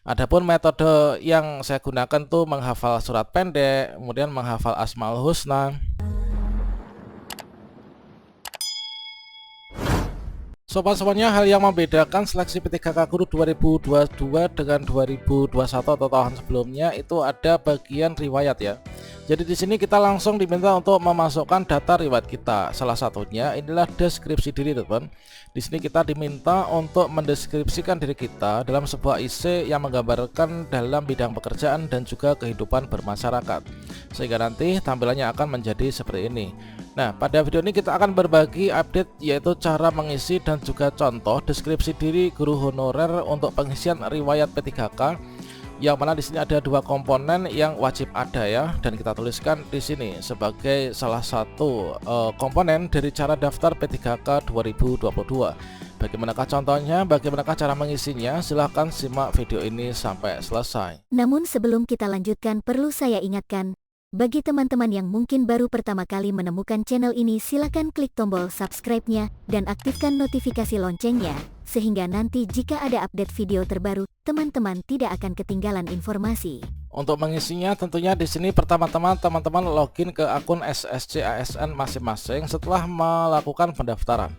Adapun metode yang saya gunakan tuh menghafal surat pendek, kemudian menghafal Asmaul Husna. Sobat-sobatnya, hal yang membedakan seleksi P3K Guru 2022 dengan 2021 atau tahun sebelumnya itu ada bagian riwayat ya. Jadi di sini kita langsung diminta untuk memasukkan data riwayat kita. Salah satunya inilah deskripsi diri, teman. Di sini kita diminta untuk mendeskripsikan diri kita dalam sebuah isi yang menggambarkan dalam bidang pekerjaan dan juga kehidupan bermasyarakat. Sehingga nanti tampilannya akan menjadi seperti ini. Nah, pada video ini kita akan berbagi update yaitu cara mengisi dan juga contoh deskripsi diri guru honorer untuk pengisian riwayat P3K, yang mana di sini ada dua komponen yang wajib ada ya, dan kita tuliskan di sini sebagai salah satu komponen dari cara daftar P3K 2022. Bagaimanakah contohnya, bagaimanakah cara mengisinya? Silahkan simak video ini sampai selesai. Namun sebelum kita lanjutkan, perlu saya ingatkan, bagi teman-teman yang mungkin baru pertama kali menemukan channel ini, silakan klik tombol subscribe-nya dan aktifkan notifikasi loncengnya, sehingga nanti jika ada update video terbaru, teman-teman tidak akan ketinggalan informasi. Untuk mengisinya tentunya di sini pertama-tama teman-teman login ke akun SSC ASN masing-masing setelah melakukan pendaftaran.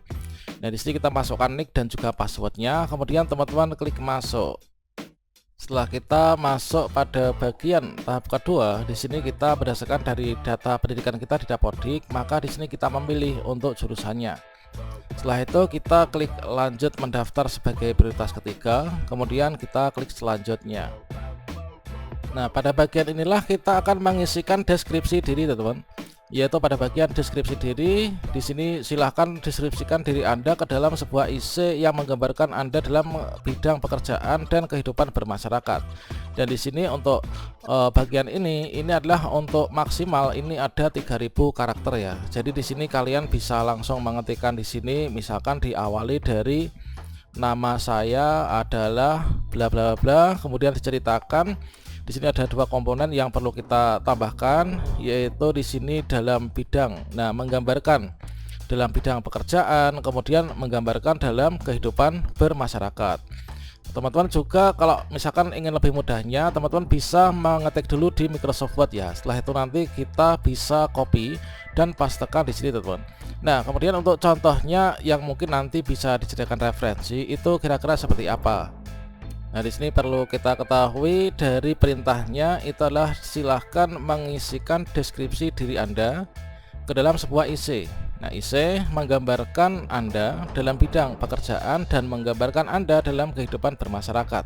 Nah, di sini kita masukkan nick dan juga passwordnya, kemudian teman-teman klik masuk. Setelah kita masuk pada bagian tahap kedua, di sini kita berdasarkan dari data pendidikan kita di Dapodik, maka di sini kita memilih untuk jurusannya. Setelah itu kita klik lanjut mendaftar sebagai prioritas ketiga, kemudian kita klik selanjutnya. Nah, pada bagian inilah kita akan mengisikan deskripsi diri, teman-teman. Yaitu pada bagian deskripsi diri, di sini silahkan deskripsikan diri Anda ke dalam sebuah isi yang menggambarkan Anda dalam bidang pekerjaan dan kehidupan bermasyarakat. Dan di sini untuk bagian ini adalah untuk maksimal ini ada 3000 karakter ya. Jadi di sini kalian bisa langsung mengetikkan di sini, misalkan diawali dari nama saya adalah bla bla bla, kemudian diceritakan. Di sini ada dua komponen yang perlu kita tambahkan, yaitu di sini dalam bidang, nah menggambarkan dalam bidang pekerjaan, kemudian menggambarkan dalam kehidupan bermasyarakat. Teman-teman juga kalau misalkan ingin lebih mudahnya, teman-teman bisa mengetik dulu di Microsoft Word ya. Setelah itu nanti kita bisa copy dan pastekan di sini, teman-teman. Nah, kemudian untuk contohnya yang mungkin nanti bisa dijadikan referensi itu kira-kira seperti apa. Nah, di sini perlu kita ketahui dari perintahnya itu adalah silahkan mengisikan deskripsi diri Anda ke dalam sebuah isi. Nah, isi menggambarkan Anda dalam bidang pekerjaan dan menggambarkan Anda dalam kehidupan bermasyarakat.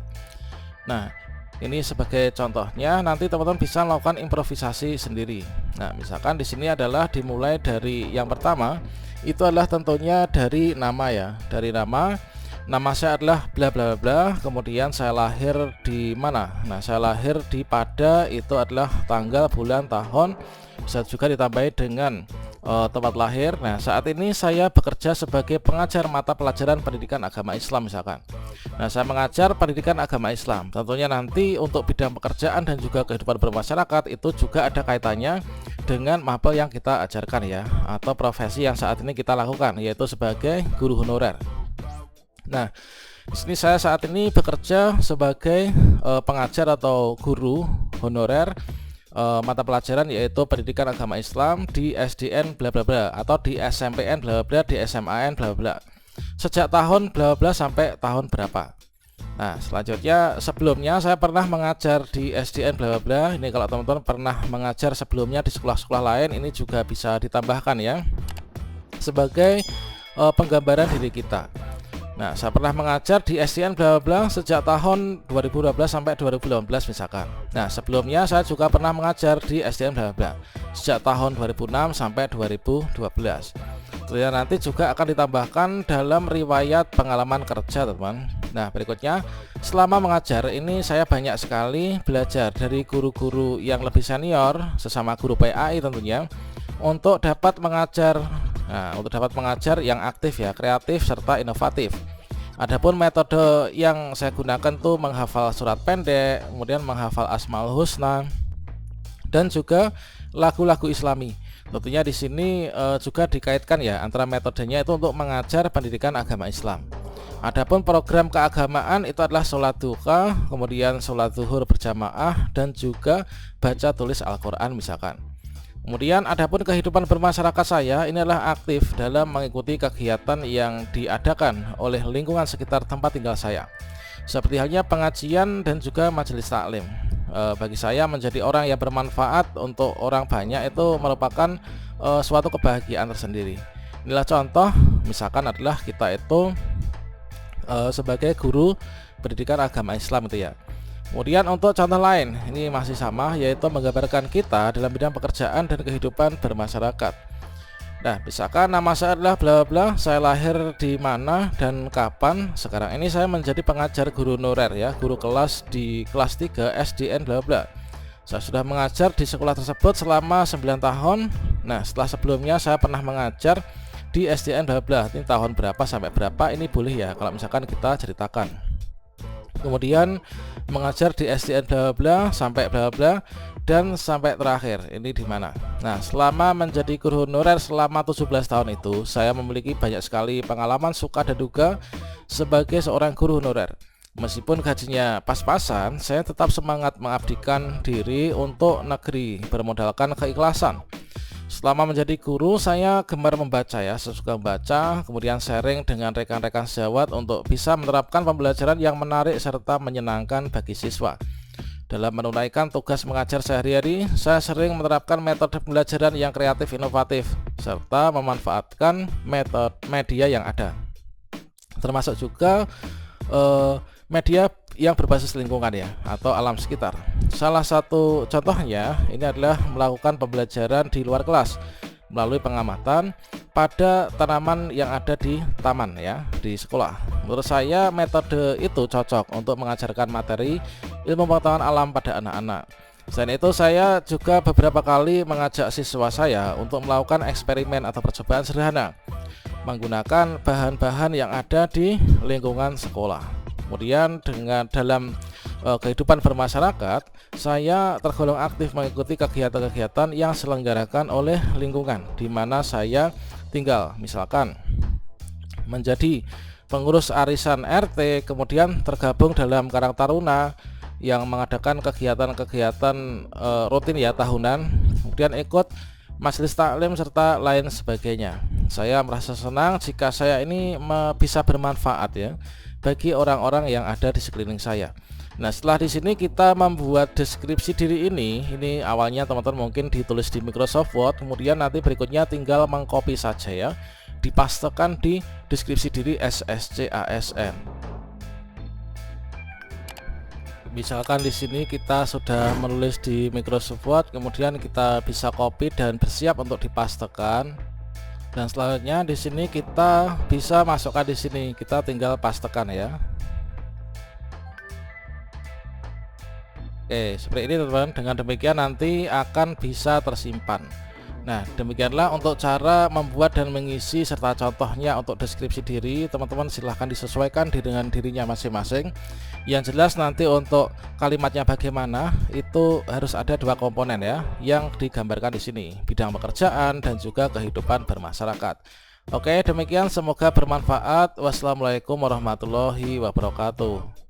Nah, ini sebagai contohnya, nanti teman-teman bisa melakukan improvisasi sendiri. Nah, misalkan di sini adalah dimulai dari yang pertama, itu adalah tentunya dari nama ya, dari nama. Nama saya adalah bla bla bla, kemudian saya lahir di mana? Nah, saya lahir di pada, itu adalah tanggal, bulan, tahun. Bisa juga ditambahi dengan tempat lahir. Nah, saat ini saya bekerja sebagai pengajar mata pelajaran pendidikan agama Islam misalkan. Nah, saya mengajar pendidikan agama Islam. Tentunya nanti untuk bidang pekerjaan dan juga kehidupan bermasyarakat itu juga ada kaitannya dengan mapel yang kita ajarkan ya, atau profesi yang saat ini kita lakukan, yaitu sebagai guru honorer. Nah, di sini saya saat ini bekerja sebagai pengajar atau guru honorer mata pelajaran yaitu pendidikan agama Islam di SDN bla bla bla atau di SMPN bla bla, di SMAN bla bla. Sejak tahun bla bla sampai tahun berapa. Nah, selanjutnya sebelumnya saya pernah mengajar di SDN bla bla. Ini kalau teman-teman pernah mengajar sebelumnya di sekolah-sekolah lain, ini juga bisa ditambahkan ya sebagai penggambaran diri kita. Nah, saya pernah mengajar di SDN bla bla sejak tahun 2012 sampai 2018 misalkan. Nah, sebelumnya saya juga pernah mengajar di SDN bla bla sejak tahun 2006 sampai 2012. Kemudian nanti juga akan ditambahkan dalam riwayat pengalaman kerja, teman. Nah, berikutnya, selama mengajar ini saya banyak sekali belajar dari guru-guru yang lebih senior, sesama guru PAI tentunya, untuk dapat mengajar. Nah, untuk dapat mengajar yang aktif ya, kreatif serta inovatif. Adapun metode yang saya gunakan tuh menghafal surat pendek, kemudian menghafal Asmaul Husna dan juga lagu-lagu Islami. Tentunya di sini juga dikaitkan ya antara metodenya itu untuk mengajar pendidikan agama Islam. Adapun program keagamaan itu adalah sholat duha, kemudian sholat zuhur berjamaah, dan juga baca tulis Al-Quran misalkan. Kemudian adapun kehidupan bermasyarakat saya ini adalah aktif dalam mengikuti kegiatan yang diadakan oleh lingkungan sekitar tempat tinggal saya, seperti halnya pengajian dan juga majelis taklim. Bagi saya menjadi orang yang bermanfaat untuk orang banyak itu merupakan suatu kebahagiaan tersendiri. Inilah contoh, misalkan adalah kita itu sebagai guru pendidikan agama Islam itu ya. Kemudian untuk contoh lain, ini masih sama, yaitu menggambarkan kita dalam bidang pekerjaan dan kehidupan bermasyarakat. Nah, misalkan nama saya adalah bla bla, saya lahir di mana dan kapan. Sekarang ini saya menjadi pengajar guru honorer ya, guru kelas di kelas 3 SDN bla bla. Saya sudah mengajar di sekolah tersebut selama 9 tahun. Nah, setelah sebelumnya saya pernah mengajar di SDN bla bla. Ini tahun berapa sampai berapa ini boleh ya kalau misalkan kita ceritakan. Kemudian mengajar di SDN bla bla sampai bla bla dan sampai terakhir ini di mana. Nah, selama menjadi guru honorer selama 17 tahun itu saya memiliki banyak sekali pengalaman suka dan duka sebagai seorang guru honorer. Meskipun gajinya pas-pasan, saya tetap semangat mengabdikan diri untuk negeri bermodalkan keikhlasan. Selama menjadi guru, saya gemar membaca ya, saya suka membaca, kemudian sharing dengan rekan-rekan sejawat untuk bisa menerapkan pembelajaran yang menarik serta menyenangkan bagi siswa. Dalam menunaikan tugas mengajar sehari-hari, saya sering menerapkan metode pembelajaran yang kreatif inovatif, serta memanfaatkan metode media yang ada. Termasuk juga media yang berbasis lingkungan ya, atau alam sekitar. Salah satu contohnya ini adalah melakukan pembelajaran di luar kelas melalui pengamatan pada tanaman yang ada di taman ya, di sekolah. Menurut saya metode itu cocok untuk mengajarkan materi ilmu pengetahuan alam pada anak-anak. Selain itu saya juga beberapa kali mengajak siswa saya untuk melakukan eksperimen atau percobaan sederhana menggunakan bahan-bahan yang ada di lingkungan sekolah. Kemudian dalam kehidupan bermasyarakat, saya tergolong aktif mengikuti kegiatan-kegiatan yang diselenggarakan oleh lingkungan di mana saya tinggal. Misalkan menjadi pengurus arisan RT, kemudian tergabung dalam Karang Taruna yang mengadakan kegiatan-kegiatan rutin ya tahunan, kemudian ikut majelis taklim serta lain sebagainya. Saya merasa senang jika saya ini bisa bermanfaat ya bagi orang-orang yang ada di sekeliling saya. Nah, setelah di sini kita membuat deskripsi diri ini awalnya teman-teman mungkin ditulis di Microsoft Word, kemudian nanti berikutnya tinggal mengcopy saja ya, dipastekan di deskripsi diri SSC ASN. Misalkan di sini kita sudah menulis di Microsoft Word, kemudian kita bisa copy dan bersiap untuk dipastekan. Dan selanjutnya di sini kita bisa masukkan di sini, kita tinggal pastekan ya. Oke, seperti ini teman-teman. Dengan demikian nanti akan bisa tersimpan. Nah, demikianlah untuk cara membuat dan mengisi serta contohnya untuk deskripsi diri. Teman-teman silahkan disesuaikan dengan dirinya masing-masing. Yang jelas nanti untuk kalimatnya bagaimana itu harus ada dua komponen ya, yang digambarkan di sini, bidang pekerjaan dan juga kehidupan bermasyarakat. Oke, demikian semoga bermanfaat. Wassalamualaikum warahmatullahi wabarakatuh.